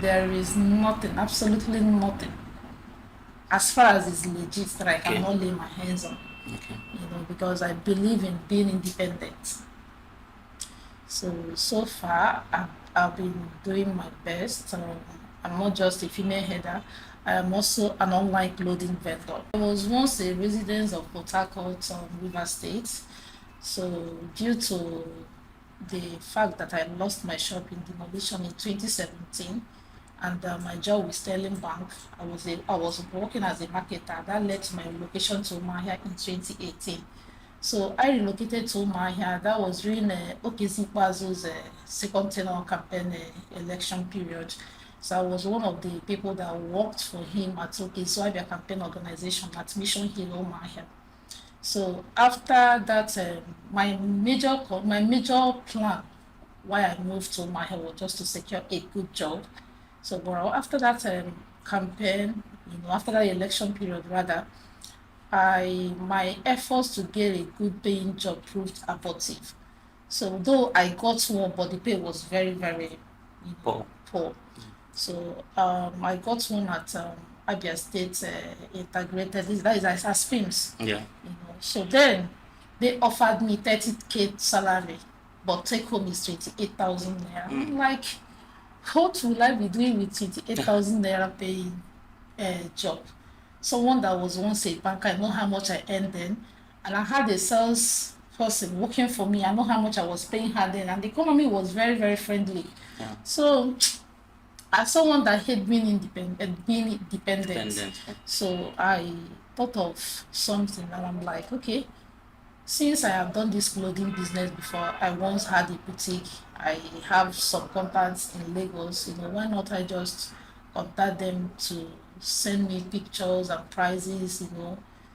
there is nothing, absolutely nothing, as far as it's legit, that I cannot lay my hands on. Okay. Because I believe in being independent. So far, I've been doing my best. I'm not just a female header. I am also an online clothing vendor. I was once a resident of Port Harcourt, River State. So due to the fact that I lost my shop in demolition in 2017, and my job with Sterling Bank, I was working as a marketer. That led to my relocation to Umahia in 2018. So I relocated to Umahia. That was during Uche Chinkata's second tenure campaign election period. So I was one of the people that worked for him at Uche Chinkata campaign organization at Mission Hill, Umahia. So after that, my major plan why I moved to Umahia was just to secure a good job. So, but after that campaign, after that election period rather, my efforts to get a good paying job proved abortive. So though I got one, but the pay was very, very poor. So I got one at Abia State Integrated. That is as films. Yeah. So then they offered me 30K salary, but take home is 28,000 naira. I'm like, what will I be doing with 28,000 naira paying job? Someone that was once a banker, I know how much I earned then, and I had a sales person working for me. I know how much I was paying her then, and the economy was very, very friendly. Yeah. So as someone that hate being dependent, so I thought of something, and I'm like, okay, since I have done this clothing business before, I once had a boutique. I have some contacts in Lagos. Why not I just contact them to send me pictures and prices,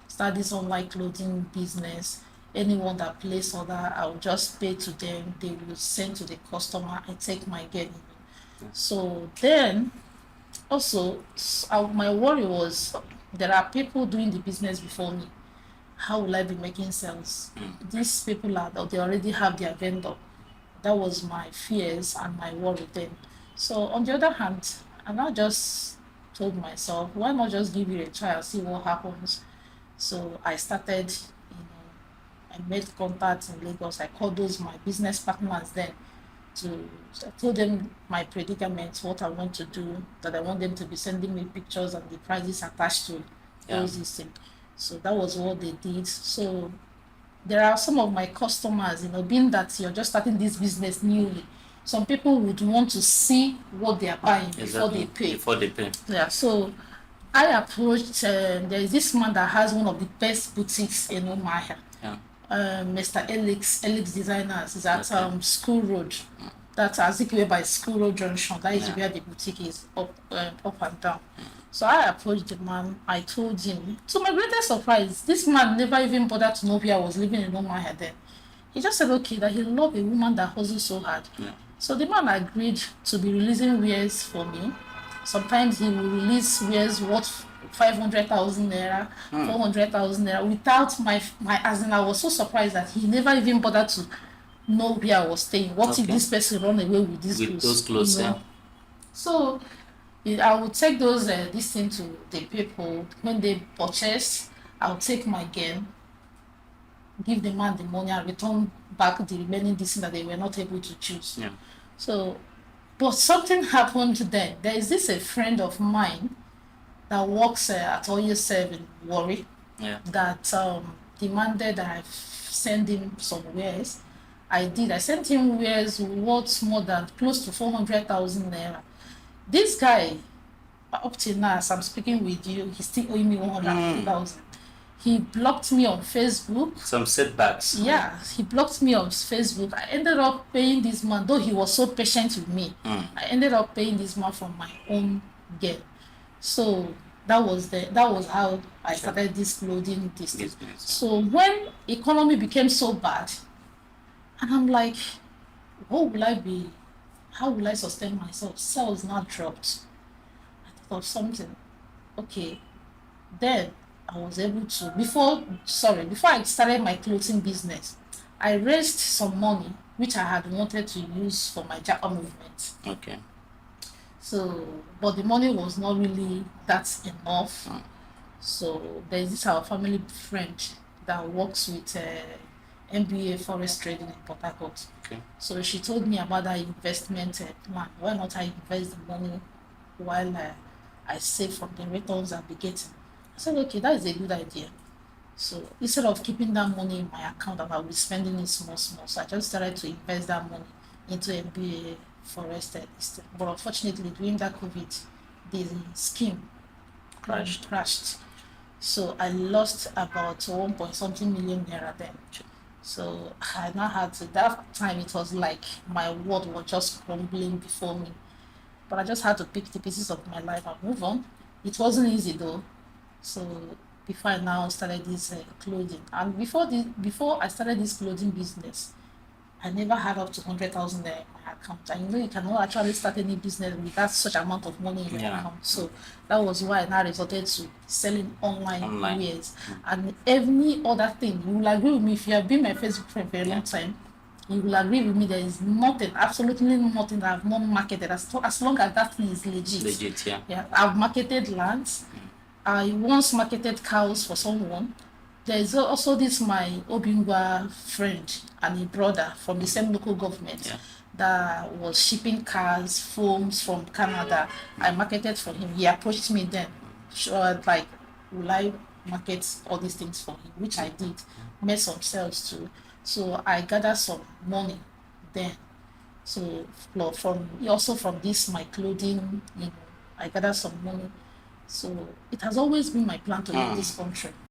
start this online clothing business. Anyone that place order, I'll just pay to them. They will send to the customer. I take my gain. So then, also, my worry was there are people doing the business before me. How will I be making sales? These people they already have their vendor. That was my fears and my worry then. So on the other hand, I now just told myself, why not just give it a try and see what happens? So I started, I made contacts in Lagos. I called those my business partners then I told them my predicament, what I want to do, that I want them to be sending me pictures and the prices attached to those things. So that was what they did. So there are some of my customers, being that you're just starting this business newly, some people would want to see what they are buying before they pay. Yeah, so I approached, there is this man that has one of the best boutiques in Umahia. Yeah. Mr. Elix Designers is at School Road. That's Azikiwe by School Road Junction. That is where the boutique is, up and down. So I approached the man. I told him, to my greatest surprise, this man never even bothered to know where I was living in Umahia then. He just said, okay, that he loved a woman that hustles so hard. Yeah. So the man agreed to be releasing wares for me. Sometimes he will release wares worth 500,000 naira, 400,000 naira without my as in I was so surprised that he never even bothered to know where I was staying. What if this person run away with those clothes? Yeah. So I would take this thing to the people. When they purchase, I'll take my gain, give the man the money, and return back the remaining this thing that they were not able to choose. Yeah. So, but something happened then. There is a friend of mine that works at Oyo 7 Warri, that demanded that I send him some wares. I did. I sent him wares worth more than close to 400,000 naira. This guy, up till now, as I'm speaking with you, he's still owing me 150,000. He blocked me on Facebook. Some setbacks. Yeah, he blocked me on Facebook. I ended up paying this man, though he was so patient with me. I ended up paying this man from my own gain. So that was how I started this clothing business. So when economy became so bad, and I'm like, what will I be? How will I sustain myself? Sales now dropped. I thought of something. Okay, then I was able to, before I started my clothing business, I raised some money which I had wanted to use for my Japa movement. Okay. So, but the money was not really that enough. So there's this our family friend that works with MBA forest trading in Port Harcourt. Okay. So she told me about that investment plan. Why not I invest the money while I save from the returns I'll be getting? I said, okay, that is a good idea. So instead of keeping that money in my account and I'll be spending it small, small, so I just started to invest that money into MBA forest. But unfortunately, during that COVID, the scheme crashed. So I lost about 1 point something million naira then. So I now had to, that time it was like my world was just crumbling before me. But I just had to pick the pieces of my life and move on. It wasn't easy though. So before I now started this clothing, and before I started this clothing business, I never had up to 100,000 in my account. And you know, you cannot actually start any business without such amount of money in your account. So that was why I now resorted to selling online wares. And any other thing, you will agree with me if you have been my Facebook friend for a long time. You will agree with me there is nothing, absolutely nothing that I've not marketed as long as that thing is legit. Legit, yeah. Yeah, I've marketed lands. I once marketed cows for someone. There is also this my Obingwa friend and a brother from the same local government that was shipping cars, foams from Canada. I marketed for him. He approached me then, sure, like, will I market all these things for him, which I did. Made some sales too. So I gathered some money then. So from also from this my clothing, I gathered some money. So it has always been my plan to leave this country.